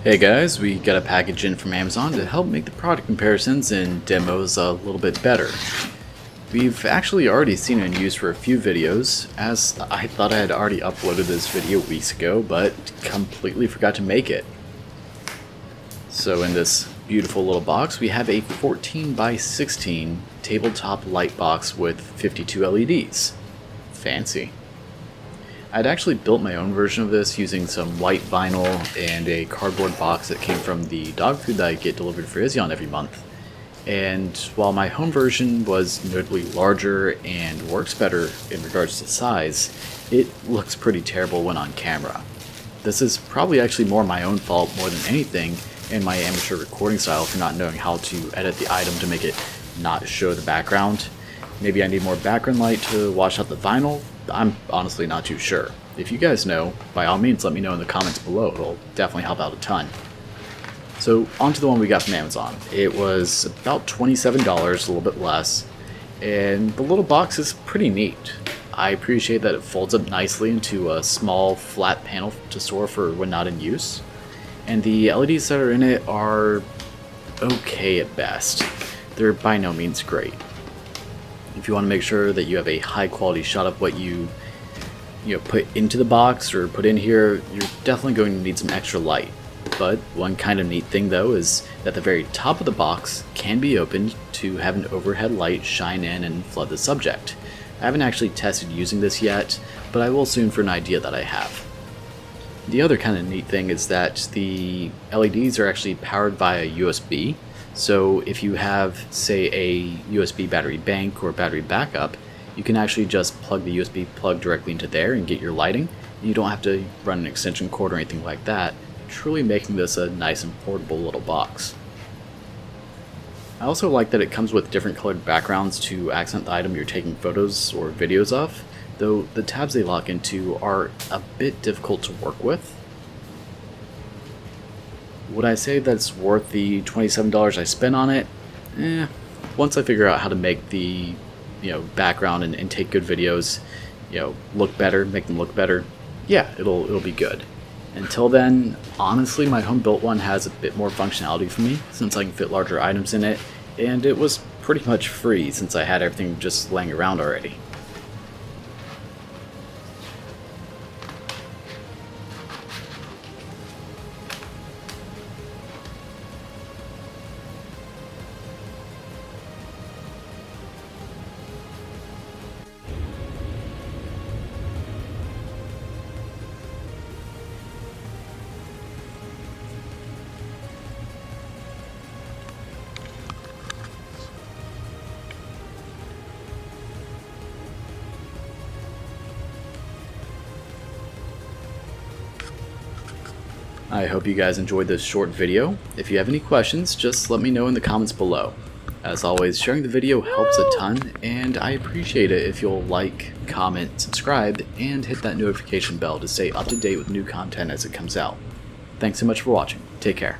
Hey guys, we got a package in from Amazon to help make the product comparisons and demos a little bit better. We've actually already seen it in use for a few videos, as I thought I had already uploaded this video weeks ago, but completely forgot to make it. So in this beautiful little box, we have a 14 by 16 tabletop light box with 52 LEDs. Fancy. I'd actually built my own version of this using some white vinyl and a cardboard box that came from the dog food that I get delivered for Izzy every month. And while my home version was notably larger and works better in regards to size, it looks pretty terrible when on camera. This is probably actually more my own fault more than anything, and my amateur recording style for not knowing how to edit the item to make it not show the background. Maybe I need more background light to wash out the vinyl. I'm honestly not too sure. If you guys know, by all means let me know in the comments below. It'll definitely help out a ton. So onto the one we got from Amazon. It was about $27, a little bit less, and the little box is pretty neat. I appreciate that it folds up nicely into a small flat panel to store for when not in use, and the LEDs that are in it are okay at best. They're by no means great. If you want to make sure that you have a high quality shot of what you put into the box or put in here, you're definitely going to need some extra light. But one kind of neat thing though is that the very top of the box can be opened to have an overhead light shine in and flood the subject. I haven't actually tested using this yet, but I will soon for an idea that I have. The other kind of neat thing is that the LEDs are actually powered via USB. So if you have, say, a USB battery bank or battery backup, you can actually just plug the USB plug directly into there and get your lighting. You don't have to run an extension cord or anything like that, truly making this a nice and portable little box. I also like that it comes with different colored backgrounds to accent the item you're taking photos or videos of, though the tabs they lock into are a bit difficult to work with. Would I say that's worth the $27 I spent on it? Once I figure out how to make the background and take good videos, look better, make them look better, yeah, it'll be good. Until then, honestly, my home built one has a bit more functionality for me since I can fit larger items in it, and it was pretty much free since I had everything just laying around already. I hope you guys enjoyed this short video. If you have any questions, just let me know in the comments below. As always, sharing the video helps a ton, and I appreciate it if you'll like, comment, subscribe, and hit that notification bell to stay up to date with new content as it comes out. Thanks so much for watching. Take care.